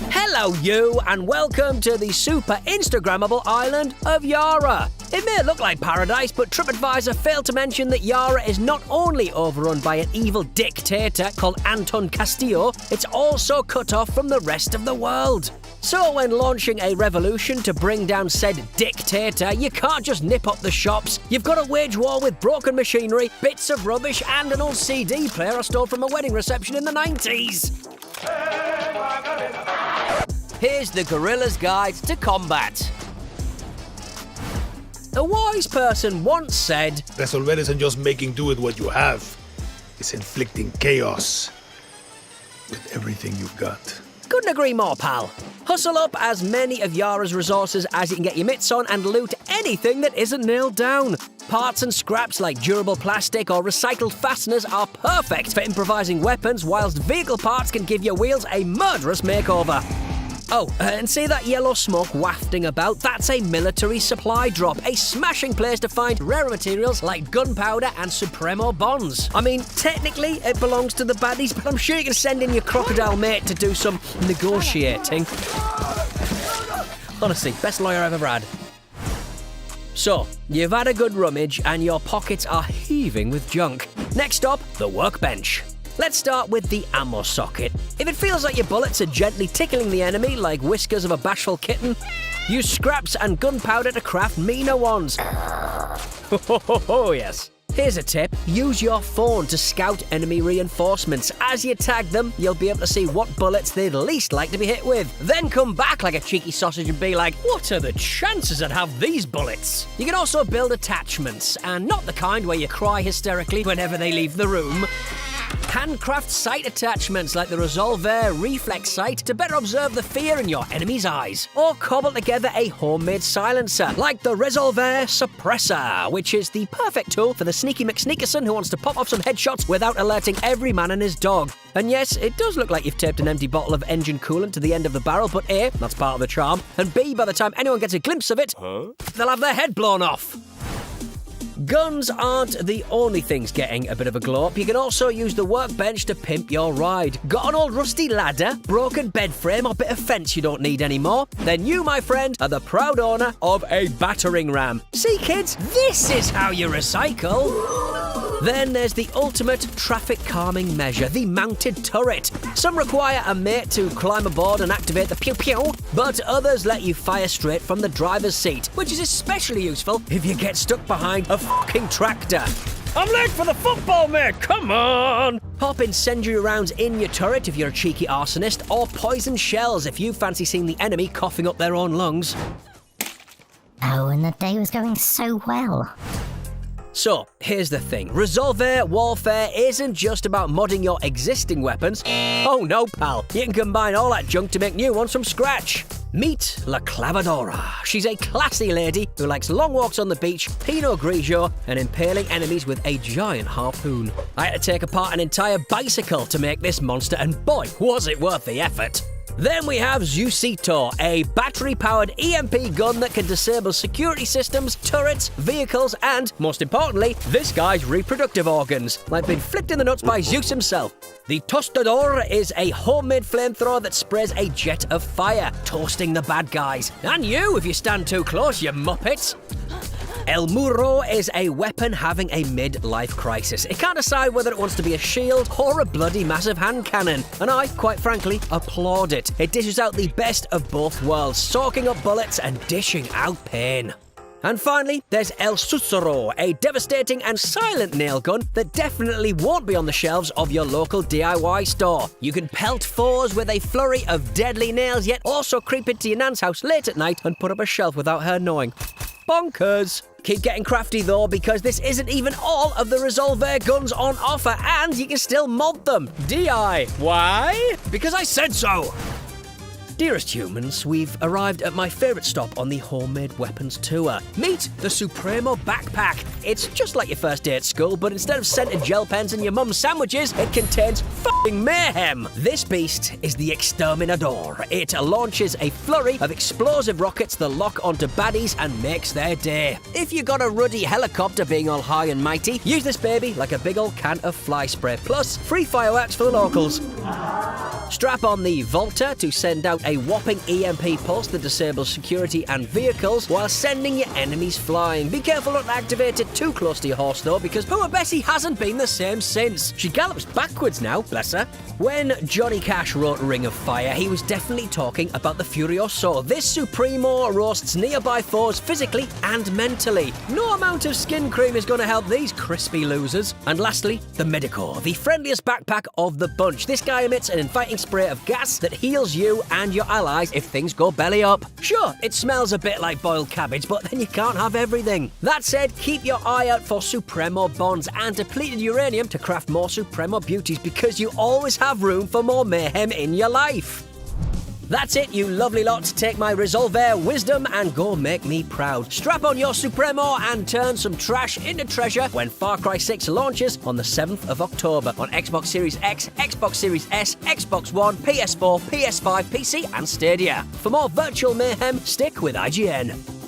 Hello you, and welcome to the super Instagrammable island of Yara. It may look like paradise, but TripAdvisor failed to mention that Yara is not only overrun by an evil dictator called Anton Castillo, it's also cut off from the rest of the world. So when launching a revolution to bring down said dictator, you can't just nip up the shops. You've got to wage war with broken machinery, bits of rubbish, and an old CD player I stole from a wedding reception in the 90s. Here's the Guerrilla's Guide to Combat. A wise person once said, Resolver isn't just making do with what you have. It's inflicting chaos with everything you've got. Couldn't agree more, pal. Hustle up as many of Yara's resources as you can get your mitts on and loot anything that isn't nailed down. Parts and scraps like durable plastic or recycled fasteners are perfect for improvising weapons, whilst vehicle parts can give your wheels a murderous makeover. Oh, and see that yellow smoke wafting about? That's a military supply drop, a smashing place to find rare materials like gunpowder and Supremo bonds. I mean, technically it belongs to the baddies, but I'm sure you can send in your crocodile mate to do some negotiating. Honestly, best lawyer I've ever had. So, you've had a good rummage and your pockets are heaving with junk. Next up, the workbench. Let's start with the ammo socket. If it feels like your bullets are gently tickling the enemy like whiskers of a bashful kitten, use scraps and gunpowder to craft meaner ones. Oh yes. Here's a tip. Use your phone to scout enemy reinforcements. As you tag them, you'll be able to see what bullets they'd least like to be hit with. Then come back like a cheeky sausage and be like, what are the chances I'd have these bullets? You can also build attachments, and not the kind where you cry hysterically whenever they leave the room. Handcraft sight attachments like the Resolver reflex sight to better observe the fear in your enemy's eyes. Or cobble together a homemade silencer like the Resolver Suppressor, which is the perfect tool for the sneaky McSneakerson who wants to pop off some headshots without alerting every man and his dog. And yes, it does look like you've taped an empty bottle of engine coolant to the end of the barrel, but A, that's part of the charm, and B, by the time anyone gets a glimpse of it, they'll have their head blown off. Guns aren't the only things getting a bit of a glow up. You can also use the workbench to pimp your ride. Got an old rusty ladder, broken bed frame, or bit of fence you don't need anymore? Then you, my friend, are the proud owner of a battering ram. See, kids, this is how you recycle. Then there's the ultimate traffic calming measure, the mounted turret. Some require a mate to climb aboard and activate the pew-pew, but others let you fire straight from the driver's seat, which is especially useful if you get stuck behind a fucking tractor. I'm late for the football, mate, come on! Pop incendiary rounds in your turret if you're a cheeky arsonist, or poison shells if you fancy seeing the enemy coughing up their own lungs. Oh, and the day was going so well. So, here's the thing. Resolver warfare isn't just about modding your existing weapons. Oh no, pal. You can combine all that junk to make new ones from scratch. Meet La Clavadora. She's a classy lady who likes long walks on the beach, Pinot Grigio, and impaling enemies with a giant harpoon. I had to take apart an entire bicycle to make this monster, and boy, was it worth the effort. Then we have Zusito, a battery-powered EMP gun that can disable security systems, turrets, vehicles, and, most importantly, this guy's reproductive organs, like being flicked in the nuts by Zeus himself. The Tostador is a homemade flamethrower that sprays a jet of fire, toasting the bad guys. And you, if you stand too close, you muppets. El Muro is a weapon having a mid-life crisis. It can't decide whether it wants to be a shield or a bloody massive hand cannon, and I, quite frankly, applaud it. It dishes out the best of both worlds, soaking up bullets and dishing out pain. And finally, there's El Sussurro, a devastating and silent nail gun that definitely won't be on the shelves of your local DIY store. You can pelt foes with a flurry of deadly nails, yet also creep into your nan's house late at night and put up a shelf without her knowing. Bonkers! Keep getting crafty though, because this isn't even all of the Resolver guns on offer, and you can still mod them. DI. Why? Because I said so! Dearest humans, we've arrived at my favourite stop on the homemade weapons tour. Meet the Supremo Backpack. It's just like your first day at school, but instead of scented gel pens and your mum's sandwiches, it contains f***ing mayhem. This beast is the Exterminador. It launches a flurry of explosive rockets that lock onto baddies and makes their day. If you got a ruddy helicopter being all high and mighty, use this baby like a big old can of fly spray, plus free fireworks for the locals. Strap on the Volta to send out a whopping EMP pulse that disables security and vehicles while sending your enemies flying. Be careful not to activate it too close to your horse though, because poor Bessie hasn't been the same since. She gallops backwards now, bless her. When Johnny Cash wrote Ring of Fire, he was definitely talking about the Furioso. This Supremo roasts nearby foes physically and mentally. No amount of skin cream is going to help these crispy losers. And lastly, the Medico, the friendliest backpack of the bunch. This guy emits an inviting spray of gas that heals you and your allies if things go belly up. Sure, it smells a bit like boiled cabbage, but then you can't have everything. That said, keep your eye out for Supremo bonds and depleted uranium to craft more Supremo beauties, because you always have room for more mayhem in your life. That's it, you lovely lot. Take my Resolver wisdom and go make me proud. Strap on your Supremo and turn some trash into treasure when Far Cry 6 launches on the 7th of October on Xbox Series X, Xbox Series S, Xbox One, PS4, PS5, PC and Stadia. For more virtual mayhem, stick with IGN.